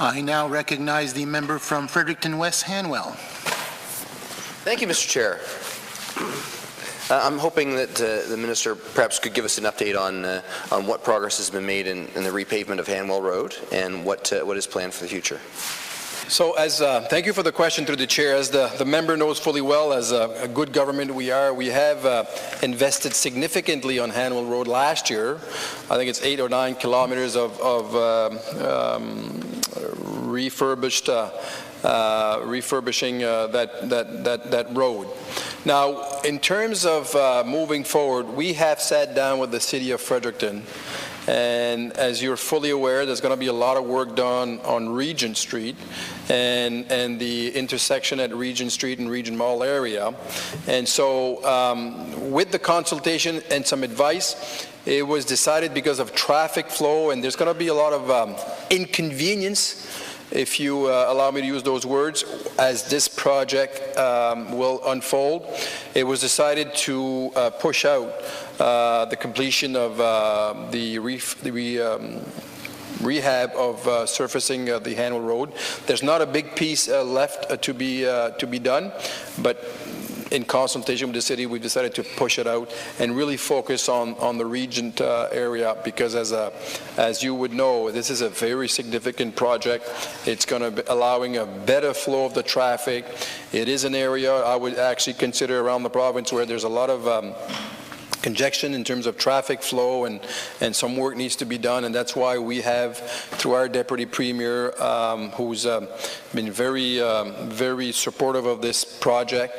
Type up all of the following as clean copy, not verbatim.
I now recognize the member from Fredericton West Hanwell. Thank you, Mr. Chair. I'm hoping that the Minister perhaps could give us an update on what progress has been made in the repavement of Hanwell Road and what is planned for the future. So thank you for the question through the chair. As the member knows fully well, as a good government we have invested significantly on Hanwell Road last year. I think it's 8 or 9 kilometers of refurbishing that road. Now, in terms of moving forward, we have sat down with the City of Fredericton, and as you're fully aware, there's going to be a lot of work done on Regent Street and the intersection at Regent Street and Regent Mall area. And so with the consultation and some advice, it was decided because of traffic flow, and there's going to be a lot of inconvenience, if you allow me to use those words, as this project will unfold. It was decided to push out the completion of the rehab of surfacing the Hanwell Road. There's not a big piece left to be done, but in consultation with the city, we've decided to push it out and really focus on the Regent area, because as you would know, this is a very significant project. It's going to be allowing a better flow of the traffic. It is an area I would actually consider around the province where there's a lot of congestion in terms of traffic flow, and some work needs to be done, and that's why we have, through our Deputy Premier, who's been very supportive of this project,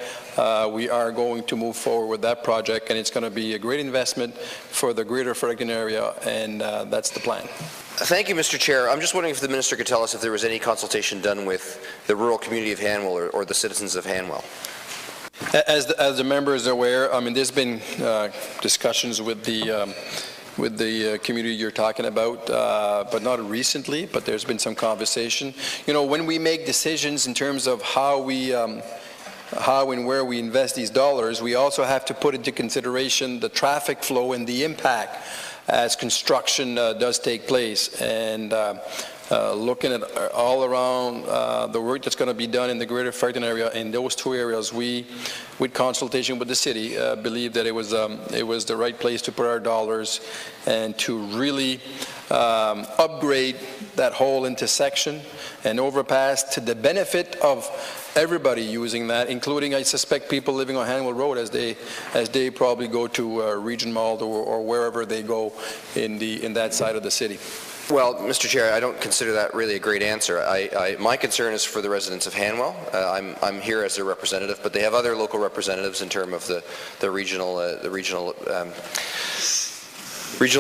we are going to move forward with that project, and it's going to be a great investment for the greater Fredericton area, and that's the plan. Thank you, Mr. Chair. I'm just wondering if the Minister could tell us if there was any consultation done with the rural community of Hanwell or the citizens of Hanwell. As the member is aware, I mean, there's been discussions with the community you're talking about, but not recently, but there's been some conversation. You know, when we make decisions in terms of how and where we invest these dollars, we also have to put into consideration the traffic flow and the impact as construction does take place. And looking at all around the work that's going to be done in the greater Fredericton area, in those two areas, we, with consultation with the city, believe that it was the right place to put our dollars and to really upgrade that whole intersection and overpass to the benefit of everybody using that, including, I suspect, people living on Hanwell Road as they probably go to Regent Mall or wherever they go in that side of the city. Well, Mr. Chair, I don't consider that really a great answer. My concern is for the residents of Hanwell. I'm here as their representative, but they have other local representatives in terms of the regional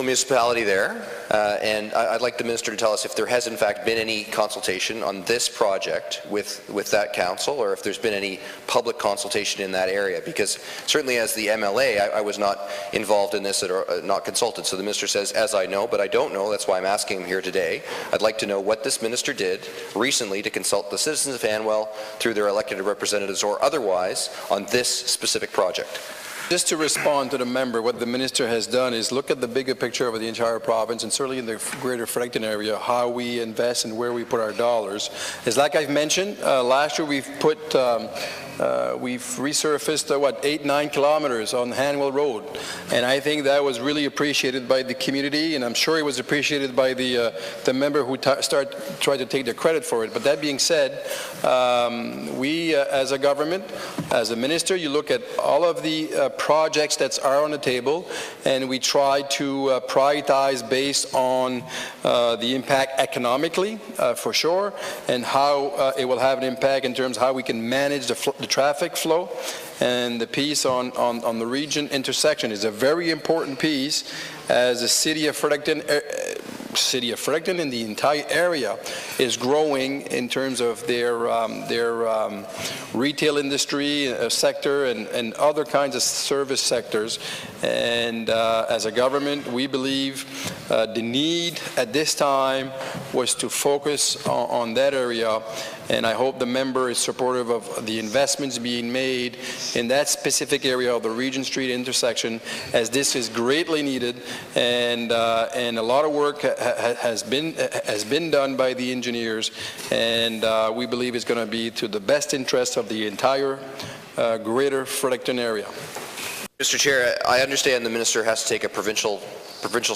municipality there, and I'd like the Minister to tell us if there has in fact been any consultation on this project with that council, or if there's been any public consultation in that area, because certainly as the MLA I was not involved in this or not consulted. So the Minister says, as I know, but I don't know. That's why I'm asking him here today. I'd like to know what this Minister did recently to consult the citizens of Hanwell through their elected representatives or otherwise on this specific project. Just to respond to the member, what the Minister has done is look at the bigger picture of the entire province, and certainly in the greater Fredericton area, how we invest and where we put our dollars. It's like I've mentioned, last year we've resurfaced 8-9 kilometers on Hanwell Road, and I think that was really appreciated by the community, and I'm sure it was appreciated by the member who tried to take the credit for it. But that being said, we as a government, as a minister, you look at all of the projects that are on the table, and we try to prioritize based on the impact economically, for sure, and how it will have an impact in terms of how we can manage the traffic flow. And the piece on the Regent intersection is a very important piece, as the City of Fredericton and the entire area is growing in terms of their retail industry sector and other kinds of service sectors. And as a government, we believe the need at this time was to focus on that area, and I hope the member is supportive of the investments being made in that specific area of the Regent Street intersection, as this is greatly needed, and a lot of work has been done by the engineers, and we believe it's going to be to the best interest of the entire greater Fredericton area. Mr. Chair, I understand the minister has to take a provincial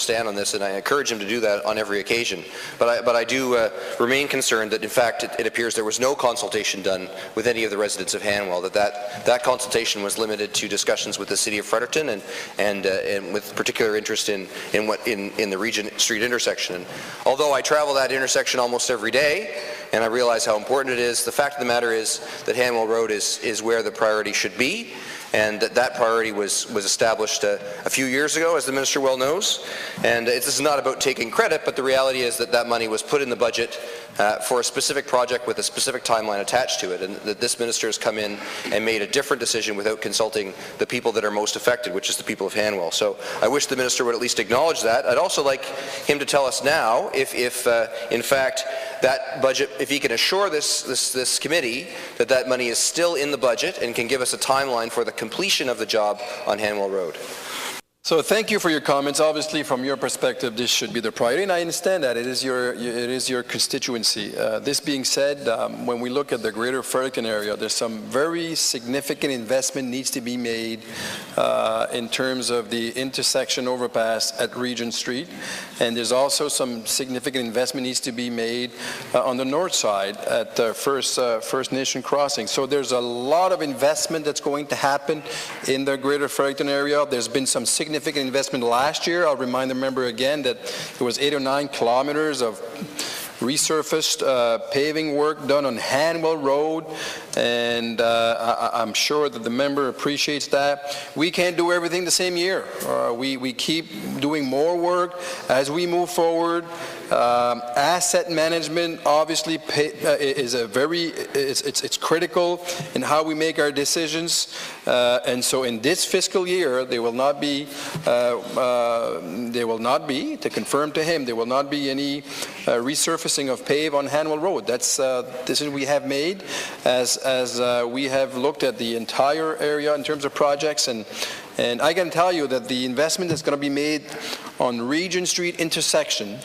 stand on this, and I encourage him to do that on every occasion. But I do remain concerned that, in fact, it appears there was no consultation done with any of the residents of Hanwell, that consultation was limited to discussions with the City of Fredericton and with particular interest in the Regent Street intersection. And although I travel that intersection almost every day, and I realize how important it is, the fact of the matter is that Hanwell Road is where the priority should be, and that priority was established a few years ago, as the minister well knows. And this is not about taking credit, but the reality is that money was put in the budget for a specific project with a specific timeline attached to it, and that this minister has come in and made a different decision without consulting the people that are most affected, which is the people of Hanwell. So I wish the minister would at least acknowledge that. I'd also like him to tell us now if in fact, that budget, if he can assure this committee that money is still in the budget and can give us a timeline for the completion of the job on Hanwell Road. So thank you for your comments. Obviously, from your perspective, this should be the priority, and I understand that. It is your constituency. This being said, when we look at the greater Fredericton area, there's some very significant investment needs to be made in terms of the intersection overpass at Regent Street, and there's also some significant investment needs to be made on the north side at First Nation Crossing. So there's a lot of investment that's going to happen in the greater Fredericton area. There's been some significant investment last year. I'll remind the member again that there was 8 or 9 kilometers of resurfaced paving work done on Hanwell Road, and I'm sure that the member appreciates that. We can't do everything the same year. We keep doing more work as we move forward. Asset management obviously is it's critical in how we make our decisions, and so in this fiscal year there will not be, to confirm to him, there will not be any resurfacing of pave on Hanwell Road. That's decision we have made as we have looked at the entire area in terms of projects, and I can tell you that the investment that's going to be made on Regent Street intersection,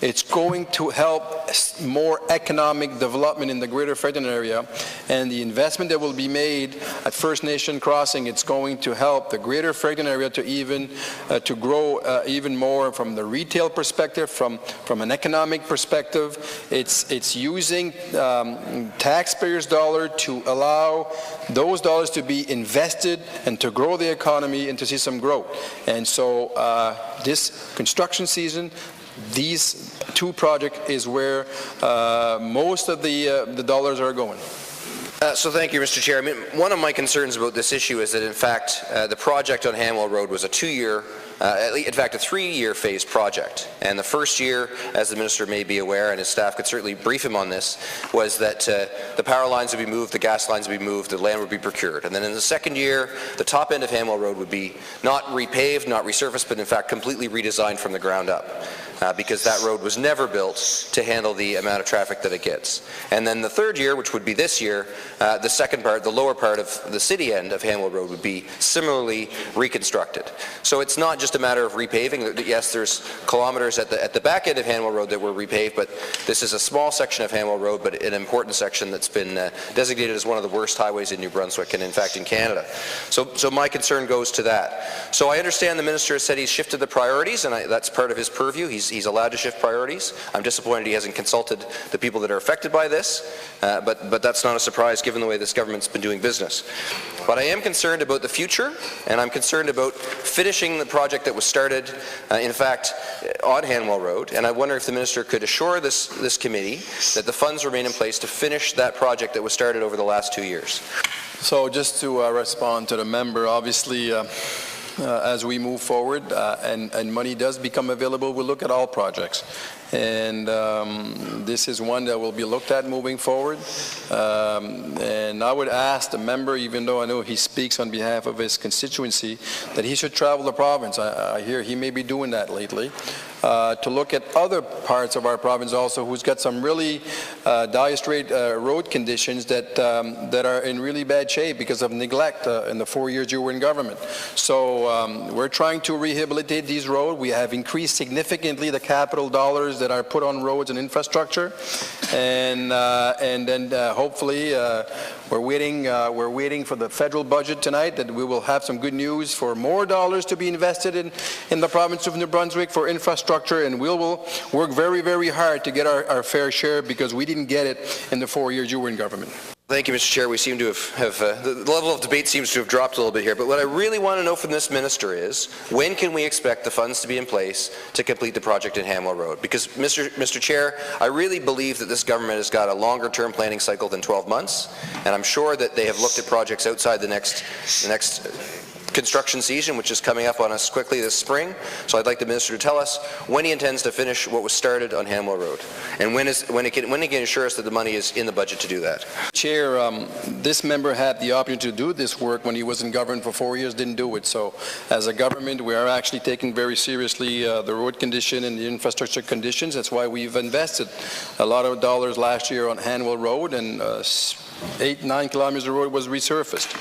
it's going to help more economic development in the greater Fredericton area, and the investment that will be made at First Nation Crossing, it's going to help the greater Fredericton area to grow even more from the retail perspective, from an economic perspective. It's using taxpayers' dollar to allow those dollars to be invested and to grow the economy and to see some growth. And so this construction season, these 2 projects is where most of the dollars are going. So thank you, Mr. Chair. I mean, one of my concerns about this issue is that, in fact, the project on Hanwell Road was a 2-year, in fact, a 3-year phased project. And the first year, as the minister may be aware, and his staff could certainly brief him on this, was that the power lines would be moved, the gas lines would be moved, the land would be procured. And then in the second year, the top end of Hanwell Road would be not repaved, not resurfaced, but in fact completely redesigned from the ground up. Because that road was never built to handle the amount of traffic that it gets. And then the third year, which would be this year, the second part, the lower part of the city end of Hanwell Road would be similarly reconstructed. So it's not just a matter of repaving. Yes, there's kilometers at the back end of Hanwell Road that were repaved, but this is a small section of Hanwell Road, but an important section that's been designated as one of the worst highways in New Brunswick and in fact in Canada. So my concern goes to that. So I understand the minister has said he's shifted the priorities, and that's part of his purview. He's allowed to shift priorities. I'm disappointed he hasn't consulted the people that are affected by this, but that's not a surprise given the way this government's been doing business. But I am concerned about the future, and I'm concerned about finishing the project that was started, in fact, on Hanwell Road, and I wonder if the minister could assure this committee that the funds remain in place to finish that project that was started over the last 2 years. So just to respond to the member, obviously, as we move forward and money does become available, we'll look at all projects. And this is one that will be looked at moving forward. And I would ask the member, even though I know he speaks on behalf of his constituency, that he should travel the province. I hear he may be doing that lately. to look at other parts of our province also who's got some really dire straight road conditions that are in really bad shape because of neglect in the 4 years you were in government. So we're trying to rehabilitate these roads. We have increased significantly the capital dollars that are put on roads and infrastructure, and then hopefully we're waiting for the federal budget tonight, that we will have some good news for more dollars to be invested in the province of New Brunswick for infrastructure, and we will work very, very hard to get our fair share, because we didn't get it in the 4 years you were in government. Thank you, Mr. Chair. We seem to have the level of debate seems to have dropped a little bit here, but what I really want to know from this minister is, when can we expect the funds to be in place to complete the project in Hanwell Road? Because, Mr. Chair, I really believe that this government has got a longer-term planning cycle than 12 months, and I'm sure that they have looked at projects outside the next construction season, which is coming up on us quickly this spring. So I'd like the minister to tell us when he intends to finish what was started on Hanwell Road, and when he can assure us that the money is in the budget to do that. Chair, this member had the opportunity to do this work when he was in government for 4 years, didn't do it. So as a government, we are actually taking very seriously the road condition and the infrastructure conditions. That's why we've invested a lot of dollars last year on Hanwell Road, and 8-9 kilometers of road was resurfaced.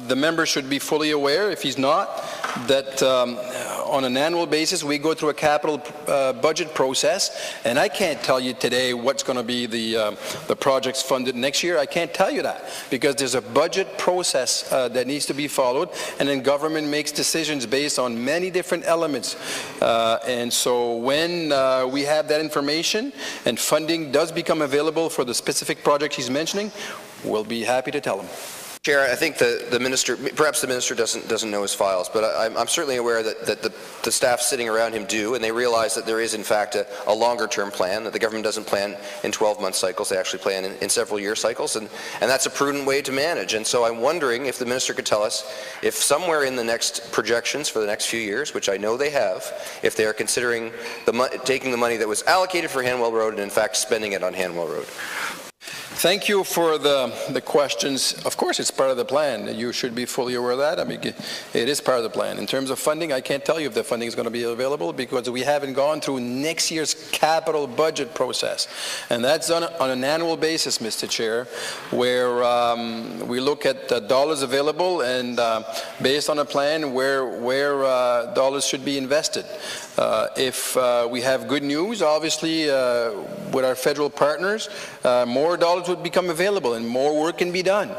The member should be fully aware, if he's not, that on an annual basis we go through a capital budget process, and I can't tell you today what's going to be the projects funded next year. I can't tell you that, because there's a budget process that needs to be followed, and then government makes decisions based on many different elements. And so when we have that information and funding does become available for the specific project he's mentioning, we'll be happy to tell him. Chair, I think the minister, perhaps the minister doesn't know his files, but I'm certainly aware that the staff sitting around him do, and they realize that there is in fact a longer-term plan, that the government doesn't plan in 12-month cycles, they actually plan in several-year cycles, and that's a prudent way to manage. And so I'm wondering if the minister could tell us if somewhere in the next projections for the next few years, which I know they have, if they are considering taking the money that was allocated for Hanwell Road and in fact spending it on Hanwell Road. Thank you for the questions. Of course, it's part of the plan. You should be fully aware of that. I mean, it is part of the plan. In terms of funding, I can't tell you if the funding is going to be available, because we haven't gone through next year's capital budget process. And that's done on an annual basis, Mr. Chair, where we look at the dollars available and based on a plan where dollars should be invested. If we have good news, obviously, with our federal partners, more dollars would become available and more work can be done.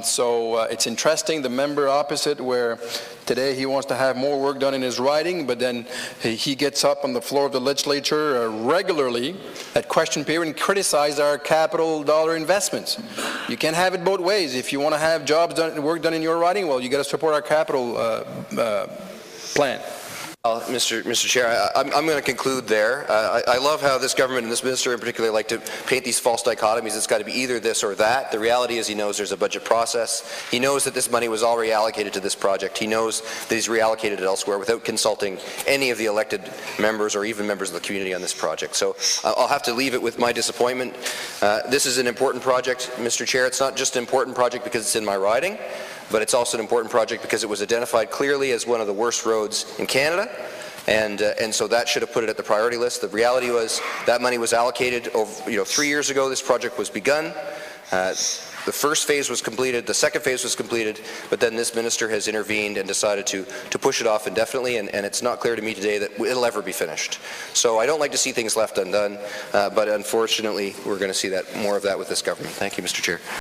So it's interesting, the member opposite, where today he wants to have more work done in his riding, but then he gets up on the floor of the legislature regularly at question period and criticizes our capital dollar investments. You can't have it both ways. If you want to have jobs done, work done in your riding, well, you got to support our capital plan. Mr. Chair, I'm going to conclude there. I love how this government and this minister in particular like to paint these false dichotomies. It's got to be either this or that. The reality is he knows there's a budget process. He knows that this money was already allocated to this project. He knows that he's reallocated it elsewhere without consulting any of the elected members or even members of the community on this project. So I'll have to leave it with my disappointment. This is an important project, Mr. Chair. It's not just an important project because it's in my riding, but it's also an important project because it was identified clearly as one of the worst roads in Canada, and so that should have put it at the priority list. The reality was that money was allocated over, 3 years ago. This project was begun. The first phase was completed, the second phase was completed, but then this minister has intervened and decided to push it off indefinitely, and it's not clear to me today that it'll ever be finished. So I don't like to see things left undone, but unfortunately we're going to see more of that with this government. Thank you, Mr. Chair.